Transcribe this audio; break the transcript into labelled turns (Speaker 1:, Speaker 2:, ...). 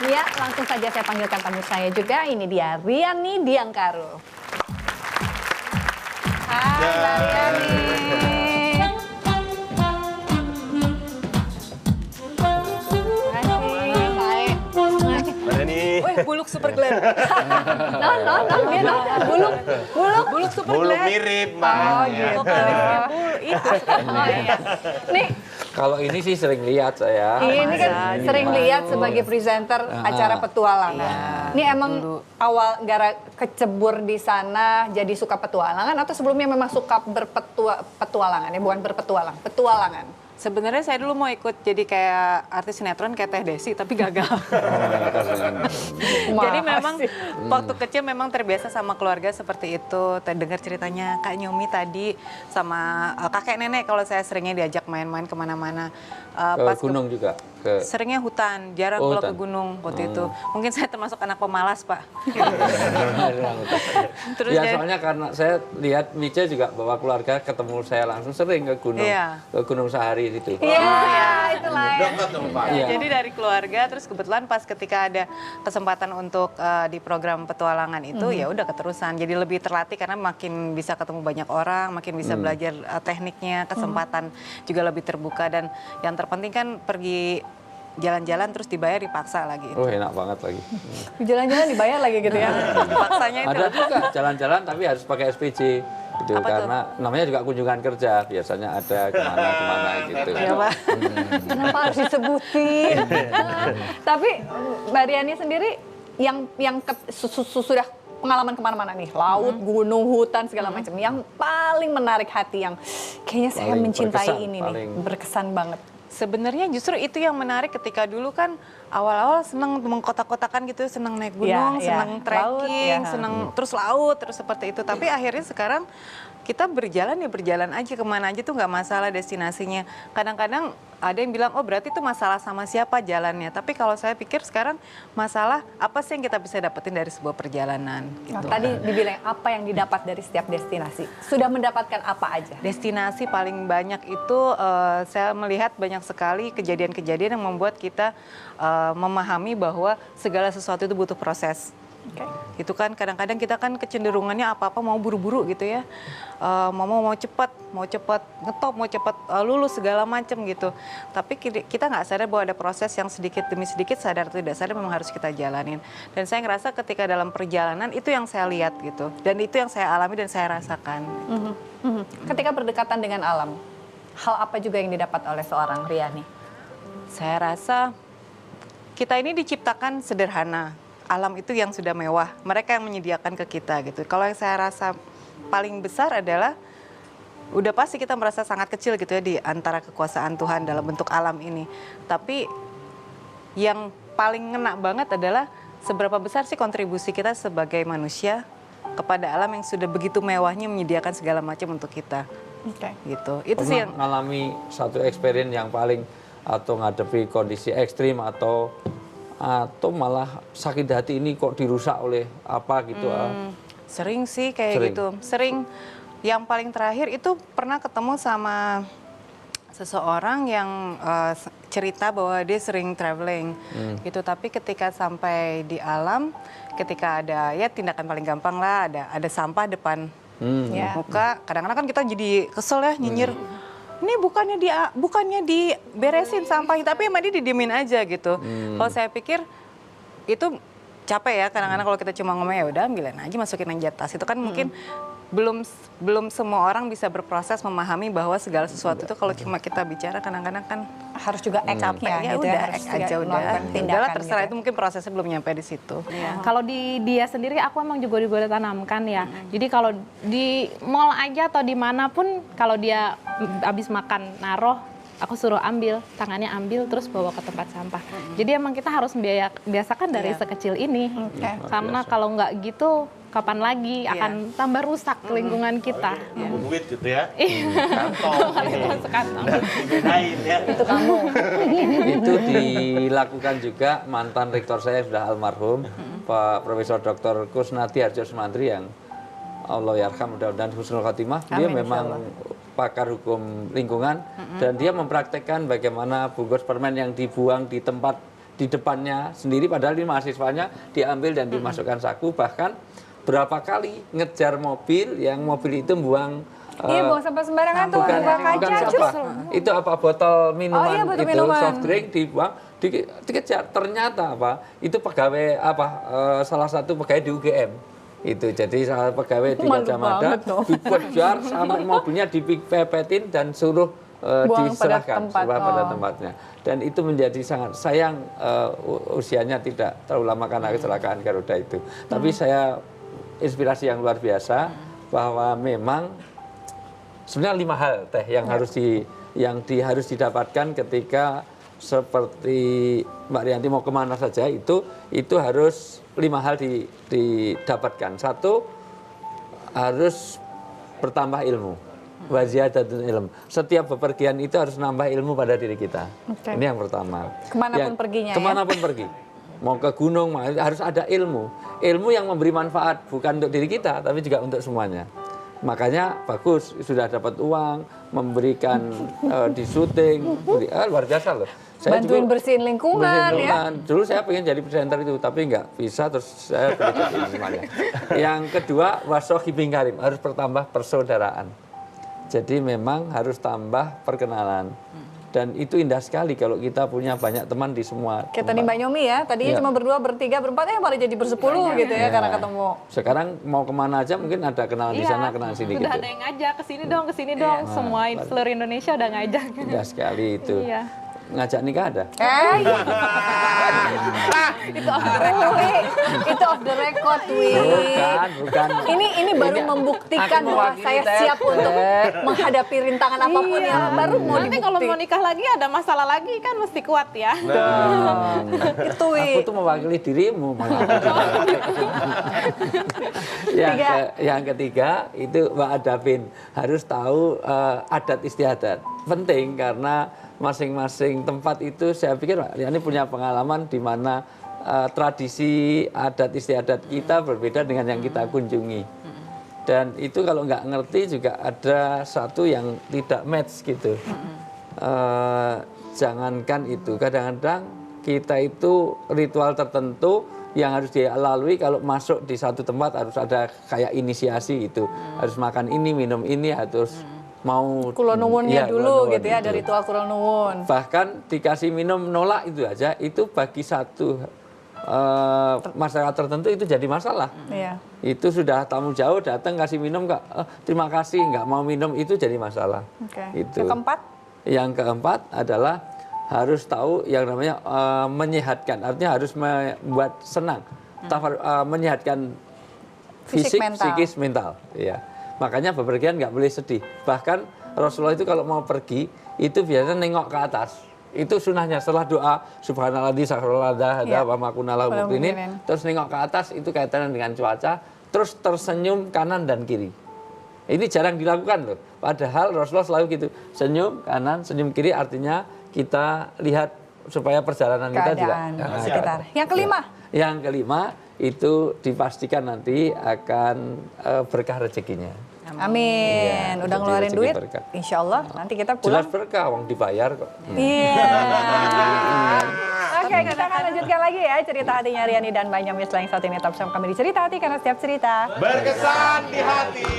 Speaker 1: Ya, langsung saja saya panggilkan tamu saya juga. Ini dia Riani Diangkaru. Hai Mbak Riani.
Speaker 2: Wih, buluk super glad. Buluk super
Speaker 3: Bulu
Speaker 2: glad.
Speaker 3: mirip, Mbak.
Speaker 1: Oh, gitu.
Speaker 2: Itu.
Speaker 1: Oh, iya. Nih,
Speaker 4: Kalau ini sih sering lihat saya.
Speaker 1: ini kan sering lihat sebagai presenter acara petualangan.
Speaker 2: Iya,
Speaker 1: Ini emang awal gara kecebur di sana jadi suka petualangan atau sebelumnya memang suka berpetualangan ya, bukan berpetualang, petualangan.
Speaker 2: Sebenarnya saya dulu mau ikut jadi kayak artis sinetron kayak Teh Desi tapi gagal. Jadi memang waktu kecil memang terbiasa sama keluarga seperti itu. Dengar ceritanya Kak Nyomi tadi sama kakek nenek kalau saya seringnya diajak main-main kemana-mana.
Speaker 4: Ke gunung juga.
Speaker 2: Seringnya hutan, jarang
Speaker 4: Oh,
Speaker 2: kalau ke
Speaker 4: hutan.
Speaker 2: gunung waktu itu. Mungkin saya termasuk anak pemalas, Pak. Terus
Speaker 4: Ya
Speaker 2: jadi-
Speaker 4: soalnya karena saya lihat Mice juga bawa keluarga ketemu saya langsung sering ke gunung.
Speaker 2: Iya.
Speaker 4: Ke Gunung Sahari situ.
Speaker 1: Iya, itulah ya.
Speaker 3: Dekat dong, Pak.
Speaker 4: Iya.
Speaker 2: Jadi dari keluarga, terus kebetulan pas ketika ada kesempatan untuk di program petualangan itu ya udah keterusan. Jadi lebih terlatih karena makin bisa ketemu banyak orang, makin bisa belajar tekniknya, kesempatan juga lebih terbuka dan yang terpenting kan pergi jalan-jalan terus dibayar dipaksa lagi.
Speaker 4: Oh enak banget lagi.
Speaker 1: Jalan-jalan dibayar lagi gitu ya.
Speaker 2: Dipaksanya itu.
Speaker 4: Ada juga jalan-jalan tapi harus pakai SPJ. Gitu,
Speaker 2: Apa tuh?
Speaker 4: karena namanya juga kunjungan kerja biasanya ada kemana-kemana gitu.
Speaker 2: Ya, Pak.
Speaker 1: Kenapa harus disebutin? Tapi Mbak Riani sendiri yang sudah pengalaman kemana-mana nih, laut, gunung, hutan segala macam. Yang paling menarik hati yang kayaknya saya
Speaker 4: Paling
Speaker 1: mencintai
Speaker 4: berkesan,
Speaker 1: ini
Speaker 4: paling-
Speaker 1: nih, berkesan banget.
Speaker 2: Sebenarnya justru itu yang menarik ketika dulu kan awal-awal seneng mengkotak-kotakan gitu, seneng naik gunung,
Speaker 1: Iya,
Speaker 2: seneng
Speaker 1: iya.
Speaker 2: trekking,
Speaker 1: Laut, iya.
Speaker 2: seneng terus laut, terus seperti itu. Tapi akhirnya sekarang kita berjalan ya berjalan aja kemana aja tuh nggak masalah destinasinya. Kadang-kadang ada yang bilang oh berarti itu masalah sama siapa jalannya. Tapi kalau saya pikir sekarang masalah apa sih yang kita bisa dapetin dari sebuah perjalanan.
Speaker 1: Nah,
Speaker 2: Gitu.
Speaker 1: tadi dibilang apa yang didapat dari setiap destinasi. Sudah mendapatkan apa aja?
Speaker 2: Destinasi paling banyak itu saya melihat banyak sekali kejadian-kejadian yang membuat kita memahami bahwa segala sesuatu itu butuh proses.
Speaker 1: Oke.
Speaker 2: Itu kan kadang-kadang kita kan kecenderungannya apa-apa mau buru-buru gitu ya. Mau cepat ngetop, mau cepat lulus segala macam gitu. Tapi kita nggak sadar bahwa ada proses yang sedikit demi sedikit sadar atau tidak sadar memang harus kita jalanin. Dan saya ngerasa ketika dalam perjalanan itu yang saya lihat gitu. Dan itu yang saya alami dan saya rasakan.
Speaker 1: Ketika berdekatan dengan alam, hal apa juga yang didapat oleh seorang Riani?
Speaker 2: Saya rasa kita ini diciptakan sederhana. Alam itu yang sudah mewah. Mereka yang menyediakan ke kita gitu. Kalau yang saya rasa paling besar adalah udah pasti kita merasa sangat kecil gitu ya di antara kekuasaan Tuhan dalam bentuk alam ini. Tapi yang paling ngena banget adalah seberapa besar sih kontribusi kita sebagai manusia kepada alam yang sudah begitu mewahnya menyediakan segala macam untuk kita.
Speaker 1: Oke.
Speaker 2: Gitu. Itu sih yang
Speaker 4: mengalami satu experience yang paling atau ngadepi kondisi ekstrim atau malah sakit hati ini kok dirusak oleh apa gitu.
Speaker 2: Sering sih kayak
Speaker 4: Sering.
Speaker 2: gitu. Sering. Yang paling terakhir itu pernah ketemu sama seseorang yang cerita bahwa dia sering traveling gitu. Tapi ketika sampai di alam, ketika ada ya tindakan paling gampang lah, ada sampah depan
Speaker 1: Ya.
Speaker 2: muka. Kadang-kadang kan kita jadi kesel ya nyinyir. Ini bukannya diberesin sampahnya, tapi emang dia didiemin aja gitu. Kalau saya pikir itu capek ya kadang-kadang kalau kita cuma ngomong ya udah ambilin aja masukin aja tas. Itu kan mungkin belum semua orang bisa berproses memahami bahwa segala sesuatu itu kalau cuma kita bicara kadang-kadang kan
Speaker 1: Harus juga act-nya
Speaker 2: ya
Speaker 1: gitu
Speaker 2: udah
Speaker 1: ya, harus
Speaker 2: act
Speaker 1: juga
Speaker 2: aja udah.
Speaker 1: melakukan
Speaker 2: Udahlah
Speaker 1: tindakan
Speaker 2: terserah
Speaker 1: gitu
Speaker 2: itu mungkin prosesnya belum nyampe di situ.
Speaker 5: Kalau di dia sendiri aku emang juga tanamkan ya. Jadi kalau di mall aja atau dimanapun kalau dia habis makan naruh, aku suruh ambil, tangannya ambil terus bawa ke tempat sampah. Jadi emang kita harus biasakan dari
Speaker 2: Iya.
Speaker 5: sekecil ini.
Speaker 1: Oke.
Speaker 5: Karena kalau nggak gitu kapan lagi akan tambah rusak lingkungan kita.
Speaker 3: Duit gitu ya. Kantong.
Speaker 5: Masuk kantong.
Speaker 3: Dibedain ya.
Speaker 1: Itu kamu.
Speaker 4: Itu dilakukan juga mantan rektor saya yang sudah almarhum, Pak Profesor Dr. Kusnadi Harjo Sumantri yang Allah yarham mudah-mudahan husnul khotimah. Dia
Speaker 1: Amin,
Speaker 4: memang pakar hukum lingkungan dan dia mempraktekkan bagaimana bungkus permen yang dibuang di tempat di depannya sendiri, padahal ini mahasiswanya diambil dan dimasukkan saku. Bahkan berapa kali ngejar mobil, yang mobil itu buang
Speaker 1: Iya, buang sampah sembarangan tuh,
Speaker 4: bukan
Speaker 1: buang kaca,
Speaker 4: sampah. Itu apa, botol minuman,
Speaker 1: Oh iya, botol
Speaker 4: itu
Speaker 1: minuman.
Speaker 4: soft drink dibuang, dikejar. Ternyata apa? Itu pegawai apa? Salah satu pegawai di UGM. Itu jadi salah pegawai di
Speaker 1: Malu
Speaker 4: Gajah Mada
Speaker 1: banget dong.
Speaker 4: dikejar sampai mobilnya dipepetin dan suruh
Speaker 1: Buang pada
Speaker 4: diserahkan
Speaker 1: tempat.
Speaker 4: pada
Speaker 1: Oh.
Speaker 4: tempatnya. Dan itu menjadi sangat sayang, usianya tidak terlalu lama karena kecelakaan Garuda itu. Tapi saya inspirasi yang luar biasa bahwa memang sebenarnya 5 hal yang harus didapatkan ketika seperti Mbak Rianti mau kemana saja, itu harus 5 hal didapatkan. 1, harus bertambah ilmu. Waziyadatun ilm. Setiap bepergian itu harus nambah ilmu pada diri kita.
Speaker 1: Oke.
Speaker 4: Ini yang pertama.
Speaker 1: Kemanapun perginya, ya?
Speaker 4: Kemanapun pergi. Mau ke gunung, harus ada ilmu. Ilmu yang memberi manfaat, bukan untuk diri kita, tapi juga untuk semuanya. Makanya bagus, sudah dapat uang, memberikan di syuting, luar biasa loh. Saya
Speaker 1: Bantuin
Speaker 4: dulu
Speaker 1: bersihin lingkungan, ya.
Speaker 4: Dulu saya pengen jadi presenter itu, tapi nggak bisa, terus saya berikan semuanya. Yang kedua, wasohibing karim, harus bertambah persaudaraan. Jadi memang harus tambah perkenalan. Dan itu indah sekali kalau kita punya banyak teman di semua
Speaker 1: Kayak tadi Mbak Nyomi ya, tadinya
Speaker 4: Iya.
Speaker 1: cuma berdua, bertiga, berempat, malah jadi bersepuluh gitu ya, karena ketemu.
Speaker 4: Sekarang mau kemana aja mungkin ada kenalan di
Speaker 5: Iya.
Speaker 4: sana, kenalan sini
Speaker 5: Sudah
Speaker 4: gitu.
Speaker 5: ada yang ngajak ke sini dong, semua seluruh Indonesia udah ngajak.
Speaker 4: Indah sekali itu.
Speaker 5: Iya.
Speaker 4: Ngajak nikah ada?
Speaker 1: Itu off the record, Wi. Itu off the record, Wi.
Speaker 4: Bukan.
Speaker 1: Ini baru
Speaker 4: Ini
Speaker 1: membuktikan
Speaker 4: aku
Speaker 1: bahwa
Speaker 4: mewakili
Speaker 1: saya
Speaker 4: Teh.
Speaker 1: siap untuk menghadapi rintangan apapun
Speaker 5: Iya.
Speaker 1: yang baru mau
Speaker 5: Nanti kalau mau
Speaker 1: dibukti.
Speaker 5: nikah lagi ada masalah lagi kan mesti kuat ya.
Speaker 1: Itu, Wi.
Speaker 4: Aku tuh mewakili dirimu. Yang ketiga itu wa'adabin, harus tahu adat istiadat. Penting karena masing-masing tempat itu saya pikir Pak Yani punya pengalaman di mana tradisi adat istiadat kita berbeda dengan yang kita kunjungi. Dan itu kalau nggak ngerti juga ada satu yang tidak match gitu. Jangankan itu, kadang-kadang kita itu ritual tertentu yang harus dilalui kalau masuk di satu tempat harus ada kayak inisiasi gitu. Harus makan ini, minum ini, harus mau
Speaker 1: Kulonuwunnya
Speaker 4: iya,
Speaker 1: dulu
Speaker 4: kulonuwun
Speaker 1: gitu ya,
Speaker 4: itu.
Speaker 1: ada ritual kulonuwun.
Speaker 4: Bahkan dikasih minum nolak itu aja, itu bagi satu masyarakat tertentu itu jadi masalah.
Speaker 1: Iya.
Speaker 4: Itu sudah tamu jauh datang kasih minum kak, terima kasih nggak mau minum, itu jadi masalah.
Speaker 1: Oke.
Speaker 4: Itu.
Speaker 1: Yang keempat?
Speaker 4: Yang keempat adalah harus tahu yang namanya menyehatkan, artinya harus membuat senang, menyehatkan
Speaker 1: Fisik,
Speaker 4: fisik,
Speaker 1: mental.
Speaker 4: psikis, mental. Ya. Makanya bepergian nggak boleh sedih. Bahkan Rasulullah itu kalau mau pergi itu biasanya nengok ke atas. Itu sunahnya setelah doa subhanalladzi sakharalana
Speaker 1: Iya.
Speaker 4: wa ma kunna lahu muqrinin, terus nengok ke atas itu kaitannya dengan cuaca, terus tersenyum kanan dan kiri. Ini jarang dilakukan loh. Padahal Rasulullah selalu gitu, senyum kanan, senyum kiri, artinya kita lihat supaya perjalanan kita juga
Speaker 1: Keadaan sekitar. Yang kelima?
Speaker 4: Yang kelima itu dipastikan nanti akan berkah rezekinya.
Speaker 1: Amin.
Speaker 4: Iya,
Speaker 1: Udah
Speaker 4: jadi
Speaker 1: ngeluarin
Speaker 4: rezeki
Speaker 1: duit,
Speaker 4: berkah.
Speaker 1: insya Allah nanti kita
Speaker 4: Jelas
Speaker 1: pulang.
Speaker 4: berkah, uang dibayar kok.
Speaker 1: Iya. Oke, kita akan lanjutkan lagi ya cerita hatinya Riani dan Mbak Nyomi setelah yang satu ini. Tetap bersama kami di Cerita Hati karena setiap cerita
Speaker 3: Berkesan di hati.